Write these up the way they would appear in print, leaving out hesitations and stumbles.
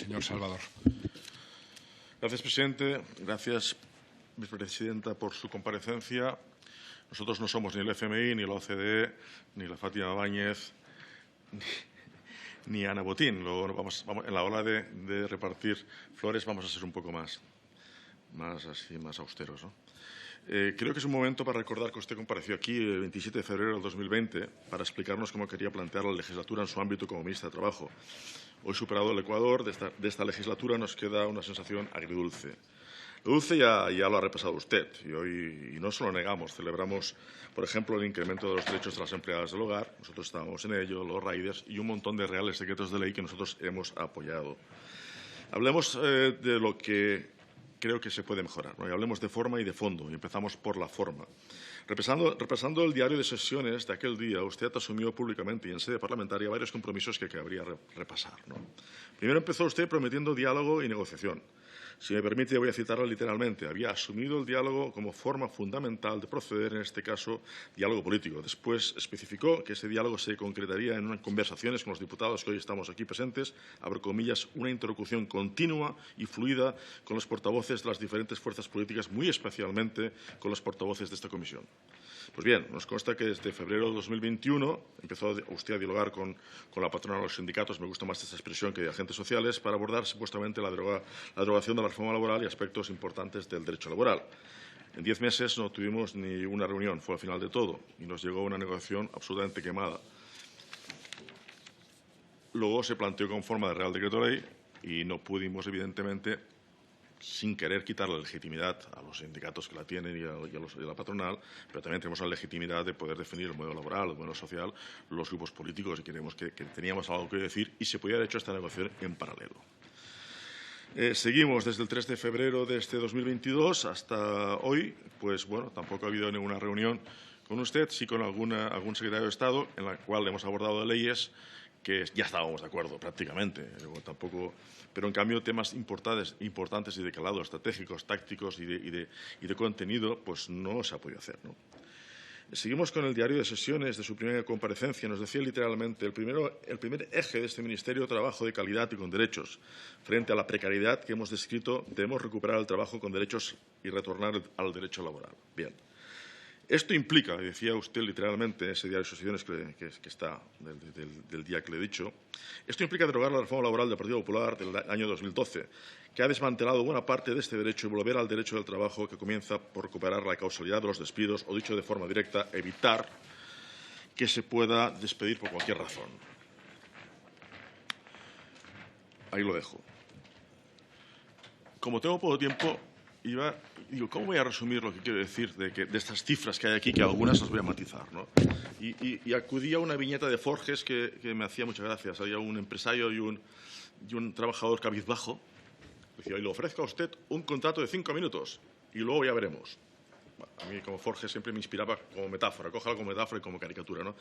Señor Salvador. Gracias, presidente. Gracias, vicepresidenta, por su comparecencia. Nosotros no somos ni el FMI, ni la OCDE, ni la Fátima Báñez, ni Ana Botín. Luego en la hora de repartir flores vamos a ser un poco más austeros, ¿no? Creo que es un momento para recordar que usted compareció aquí el 27 de febrero del 2020 para explicarnos cómo quería plantear la legislatura en su ámbito como ministra de Trabajo. Hoy, superado el Ecuador de esta legislatura, nos queda una sensación agridulce. Lo dulce ya lo ha repasado usted y no se lo negamos. Celebramos, por ejemplo, el incremento de los derechos de las empleadas del hogar. Nosotros estábamos en ello, los riders y un montón de reales decretos de ley que nosotros hemos apoyado. Hablemos de lo que creo que se puede mejorar, ¿no? Y hablemos de forma y de fondo, y empezamos por la forma. Repasando el diario de sesiones de aquel día, usted asumió públicamente y en sede parlamentaria varios compromisos que cabría repasar, ¿no? Primero empezó usted prometiendo diálogo y negociación. Si me permite, voy a citarla literalmente. Había asumido el diálogo como forma fundamental de proceder, en este caso, diálogo político. Después especificó que ese diálogo se concretaría en unas conversaciones con los diputados que hoy estamos aquí presentes, abro comillas, una interlocución continua y fluida con los portavoces de las diferentes fuerzas políticas, muy especialmente con los portavoces de esta comisión. Pues bien, nos consta que desde febrero de 2021 empezó usted a dialogar con la patronal de los sindicatos, me gusta más esta expresión que de agentes sociales, para abordar supuestamente la derogación de la reforma laboral y aspectos importantes del derecho laboral. En 10 meses no tuvimos ni una reunión, fue al final de todo, y nos llegó una negociación absolutamente quemada. Luego se planteó con forma de Real Decreto Ley y no pudimos, evidentemente, sin querer quitar la legitimidad a los sindicatos que la tienen y a la patronal, pero también tenemos la legitimidad de poder definir el modelo laboral, el modelo social, los grupos políticos, y creemos que teníamos algo que decir y se podía haber hecho esta negociación en paralelo. Seguimos desde el 3 de febrero de este 2022 hasta hoy. Pues bueno, tampoco ha habido ninguna reunión con usted, sí con algún secretario de Estado, en la cual hemos abordado leyes que ya estábamos de acuerdo prácticamente, pero en cambio temas importantes y de calado estratégicos, tácticos y de contenido, pues no se ha podido hacer, ¿no? Seguimos con el diario de sesiones de su primera comparecencia. Nos decía literalmente, el primer eje de este Ministerio, trabajo de calidad y con derechos. Frente a la precariedad que hemos descrito, debemos recuperar el trabajo con derechos y retornar al derecho laboral. Bien. Esto implica, decía usted literalmente en ese diario de sesiones que está del día que le he dicho, esto implica derogar la reforma laboral del Partido Popular del año 2012, que ha desmantelado buena parte de este derecho y volver al derecho del trabajo, que comienza por recuperar la causalidad de los despidos o, dicho de forma directa, evitar que se pueda despedir por cualquier razón. Ahí lo dejo. Como tengo poco tiempo, ¿cómo voy a resumir lo que quiero decir de estas cifras que hay aquí, que algunas las voy a matizar, ¿no? Y acudí a una viñeta de Forges que me hacía muchas gracias. Había un empresario y un trabajador cabizbajo. Decía, y le ofrezco a usted un contrato de 5 minutos y luego ya veremos. Bueno, a mí, como Forges, siempre me inspiraba como metáfora. Cójala como metáfora y como caricatura, ¿no?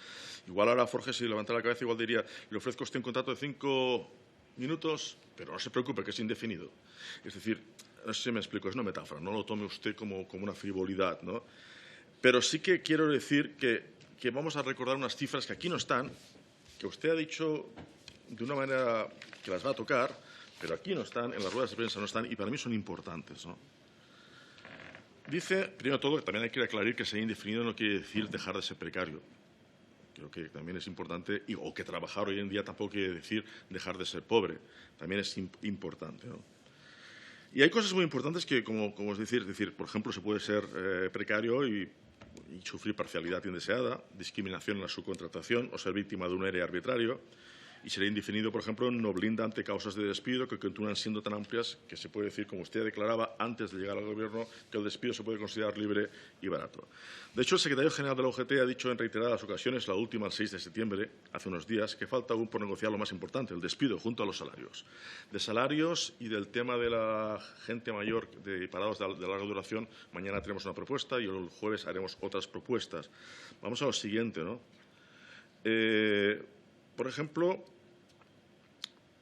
Igual ahora Forges, si levantara la cabeza, igual diría, le ofrezco a usted un contrato de 5 minutos, pero no se preocupe, que es indefinido. Es decir, no sé si me explico, es una metáfora, no lo tome usted como una frivolidad, ¿no? Pero sí que quiero decir que vamos a recordar unas cifras que aquí no están, que usted ha dicho de una manera que las va a tocar, pero aquí no están, en las ruedas de prensa no están, y para mí son importantes, ¿no? Dice, primero de todo, que también hay que aclarar que ser indefinido no quiere decir dejar de ser precario. Creo que también es importante, o que trabajar hoy en día tampoco quiere decir dejar de ser pobre. También es importante, ¿no? Y hay cosas muy importantes que, como es decir, por ejemplo, se puede ser precario y sufrir parcialidad indeseada, discriminación en la subcontratación o ser víctima de un ERE arbitrario. Y ser indefinido, por ejemplo, no blinda ante causas de despido que continúan siendo tan amplias que se puede decir, como usted declaraba antes de llegar al Gobierno, que el despido se puede considerar libre y barato. De hecho, el secretario general de la OGT ha dicho en reiteradas ocasiones, la última el 6 de septiembre, hace unos días, que falta aún por negociar lo más importante, el despido junto a los salarios. De salarios y del tema de la gente mayor de parados de larga duración, mañana tenemos una propuesta y el jueves haremos otras propuestas. Vamos a lo siguiente, ¿no? Por ejemplo,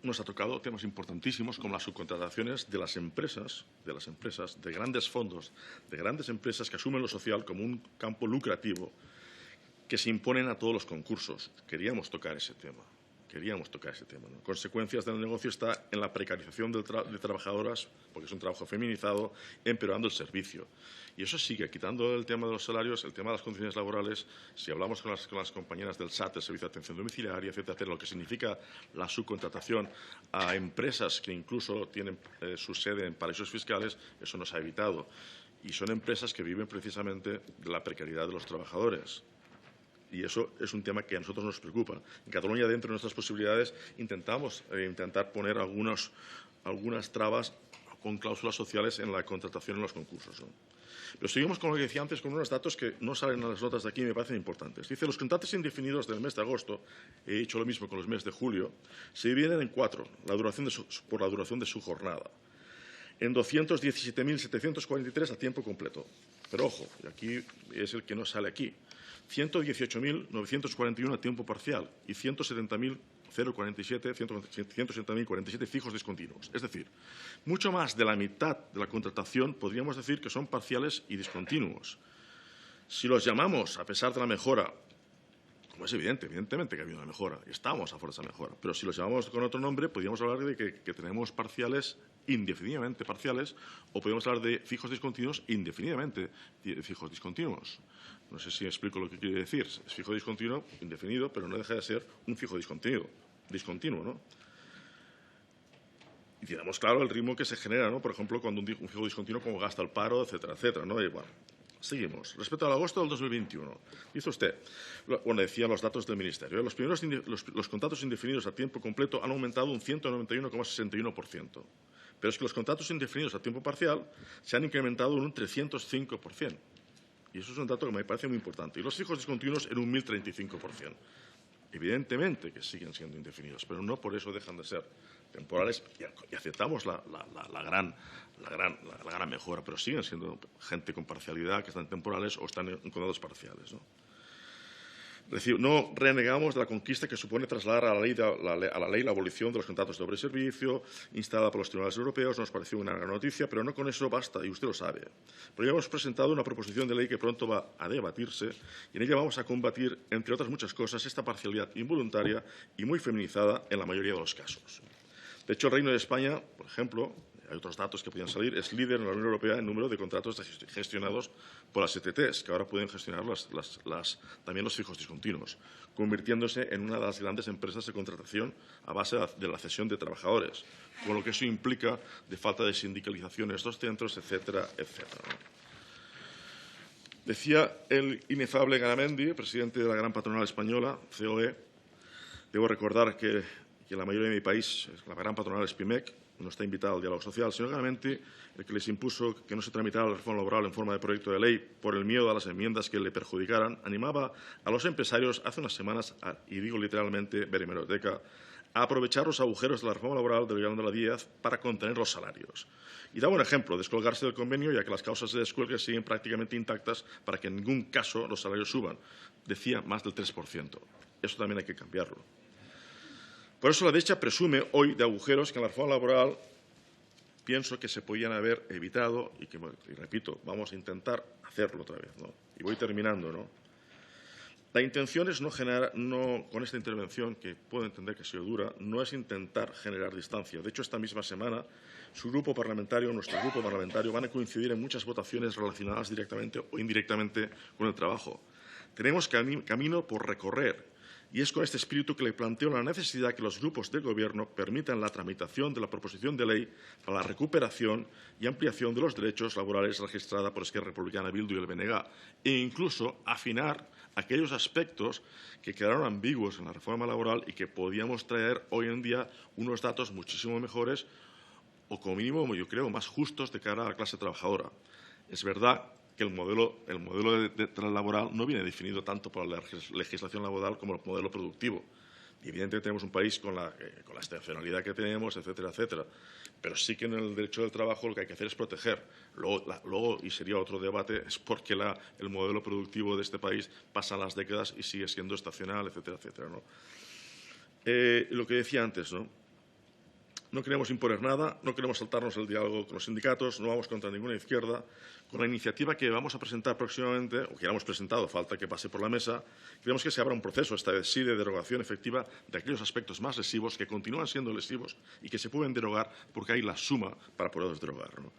nos ha tocado temas importantísimos como las subcontrataciones de las empresas, de grandes fondos, de grandes empresas que asumen lo social como un campo lucrativo que se imponen a todos los concursos. Queríamos tocar ese tema. queríamos tocar ese tema, ¿no? Consecuencias del negocio está en la precarización de trabajadoras, porque es un trabajo feminizado, empeorando el servicio. Y eso sigue, quitando el tema de los salarios, el tema de las condiciones laborales. Si hablamos con las compañeras del SAT, el Servicio de Atención Domiciliaria, etcétera, lo que significa la subcontratación a empresas que incluso tienen su sede en paraísos fiscales, eso nos ha evitado. Y son empresas que viven precisamente de la precariedad de los trabajadores. Y eso es un tema que a nosotros nos preocupa. En Cataluña, dentro de nuestras posibilidades, intentamos poner algunas trabas con cláusulas sociales en la contratación en los concursos, ¿no? Pero seguimos con lo que decía antes, con unos datos que no salen en las notas de aquí y me parecen importantes. Dice, los contratos indefinidos del mes de agosto, he dicho lo mismo con los meses de julio, se dividen en 4, por la duración de su jornada. En 217.743 a tiempo completo. Pero ojo, y aquí es el que no sale aquí, 118.941 a tiempo parcial y 170.047 fijos discontinuos. Es decir, mucho más de la mitad de la contratación podríamos decir que son parciales y discontinuos. Si los llamamos, a pesar de la mejora, como es evidentemente que ha habido una mejora, y estamos a favor de esa mejora, pero si los llamamos con otro nombre, podríamos hablar de que tenemos parciales indefinidamente parciales o podríamos hablar de fijos discontinuos indefinidamente fijos discontinuos. No sé si explico lo que quiere decir. Es fijo discontinuo, indefinido, pero no deja de ser un fijo discontinuo, ¿no? Y tenemos claro el ritmo que se genera, ¿no? Por ejemplo, cuando un fijo discontinuo, como gasta el paro, etcétera, etcétera, ¿no? Y bueno, seguimos. Respecto al agosto del 2021, dice usted, bueno, decía los datos del Ministerio, los contratos indefinidos a tiempo completo han aumentado un 191,61%. Pero es que los contratos indefinidos a tiempo parcial se han incrementado en un 305%. Y eso es un dato que me parece muy importante. Y los fijos discontinuos en un 1.035%. Evidentemente que siguen siendo indefinidos, pero no por eso dejan de ser temporales y aceptamos la gran mejora, pero siguen siendo gente con parcialidad que están temporales o están en contratos parciales, ¿no? Es decir, no renegamos de la conquista que supone trasladar a la ley la abolición de los contratos de obra y servicio, instalada por los tribunales europeos. Nos pareció una gran noticia, pero no con eso basta, y usted lo sabe. Pero ya hemos presentado una proposición de ley que pronto va a debatirse, y en ella vamos a combatir, entre otras muchas cosas, esta parcialidad involuntaria y muy feminizada en la mayoría de los casos. De hecho, el Reino de España, por ejemplo, hay otros datos que podrían salir, es líder en la Unión Europea en número de contratos gestionados por las ETTs, que ahora pueden gestionar también los fijos discontinuos, convirtiéndose en una de las grandes empresas de contratación a base de la cesión de trabajadores, con lo que eso implica de falta de sindicalización en estos centros, etcétera, etcétera, ¿no? Decía el inefable Garamendi, presidente de la gran patronal española, COE, debo recordar que la mayoría de mi país, la gran patronal es PIMEC, no está invitado al diálogo social. Señor Garamendi, el que les impuso que no se tramitara la reforma laboral en forma de proyecto de ley por el miedo a las enmiendas que le perjudicaran, animaba a los empresarios hace unas semanas, y digo literalmente, ver hemeroteca, a aprovechar los agujeros de la reforma laboral de Yolanda Díaz para contener los salarios. Y daba un ejemplo, descolgarse del convenio, ya que las causas de descuelgue siguen prácticamente intactas para que en ningún caso los salarios suban. Decía más del 3%. Eso también hay que cambiarlo. Por eso la derecha presume hoy de agujeros que en la reforma laboral pienso que se podían haber evitado y repito, vamos a intentar hacerlo otra vez, ¿no? Y voy terminando, ¿no? La intención es con esta intervención, que puedo entender que ha sido dura, no es intentar generar distancia. De hecho, esta misma semana, nuestro grupo parlamentario, van a coincidir en muchas votaciones relacionadas directamente o indirectamente con el trabajo. Tenemos camino por recorrer. Y es con este espíritu que le planteo la necesidad que los grupos de Gobierno permitan la tramitación de la proposición de ley para la recuperación y ampliación de los derechos laborales registrada por Esquerra Republicana, Bildu y el BNG, e incluso afinar aquellos aspectos que quedaron ambiguos en la reforma laboral y que podíamos traer hoy en día unos datos muchísimo mejores o, como mínimo, yo creo, más justos de cara a la clase trabajadora. Es verdad que el modelo laboral no viene definido tanto por la legislación laboral como el modelo productivo. Y evidentemente tenemos un país con la excepcionalidad que tenemos, etcétera, etcétera. Pero sí que en el derecho del trabajo lo que hay que hacer es proteger. Luego y sería otro debate, es por qué el modelo productivo de este país pasa las décadas y sigue siendo estacional, etcétera, etcétera, ¿no? Lo que decía antes, ¿no? No queremos imponer nada, no queremos saltarnos el diálogo con los sindicatos, no vamos contra ninguna izquierda. Con la iniciativa que vamos a presentar próximamente, o que ya hemos presentado, falta que pase por la mesa, queremos que se abra un proceso, esta vez sí, de derogación efectiva de aquellos aspectos más lesivos que continúan siendo lesivos y que se pueden derogar porque hay la suma para poderlos derogar, ¿no?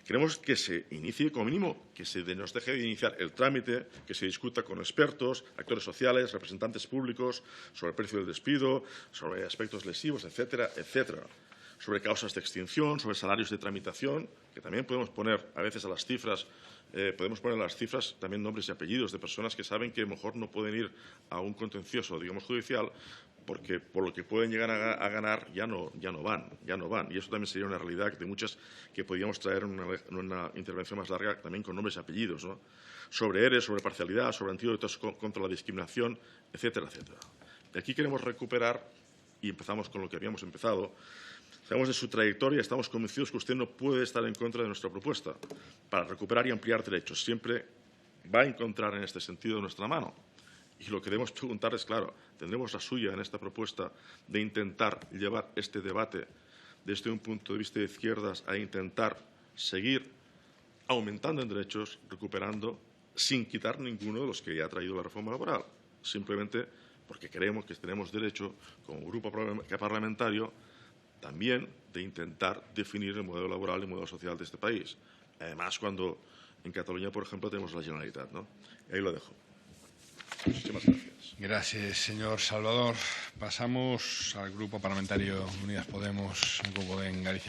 Queremos que se inicie, como mínimo, que se nos deje de iniciar el trámite, que se discuta con expertos, actores sociales, representantes públicos, sobre el precio del despido, sobre aspectos lesivos, etcétera, etcétera. Sobre causas de extinción, sobre salarios de tramitación, que también podemos poner a veces a las cifras, también nombres y apellidos de personas que saben que a lo mejor no pueden ir a un contencioso, digamos, judicial, porque por lo que pueden llegar a ganar ya no van. Y eso también sería una realidad de muchas que podríamos traer en una intervención más larga, también con nombres y apellidos, ¿no? Sobre ERE, sobre parcialidad, sobre antídotos contra la discriminación, etcétera, etcétera. Y aquí queremos recuperar, y empezamos con lo que habíamos empezado. Sabemos de su trayectoria, estamos convencidos que usted no puede estar en contra de nuestra propuesta para recuperar y ampliar derechos. Siempre va a encontrar en este sentido nuestra mano. Y lo que queremos preguntar es, claro, ¿tendremos la suya en esta propuesta de intentar llevar este debate desde un punto de vista de izquierdas a intentar seguir aumentando en derechos, recuperando, sin quitar ninguno de los que ya ha traído la reforma laboral? Simplemente porque creemos que tenemos derecho, como grupo parlamentario, también de intentar definir el modelo laboral y el modelo social de este país. Además, cuando en Cataluña, por ejemplo, tenemos la Generalitat, ¿no? Y ahí lo dejo. Muchísimas gracias. Gracias, señor Salvador. Pasamos al Grupo Parlamentario Unidas Podemos, un grupo en Galicia.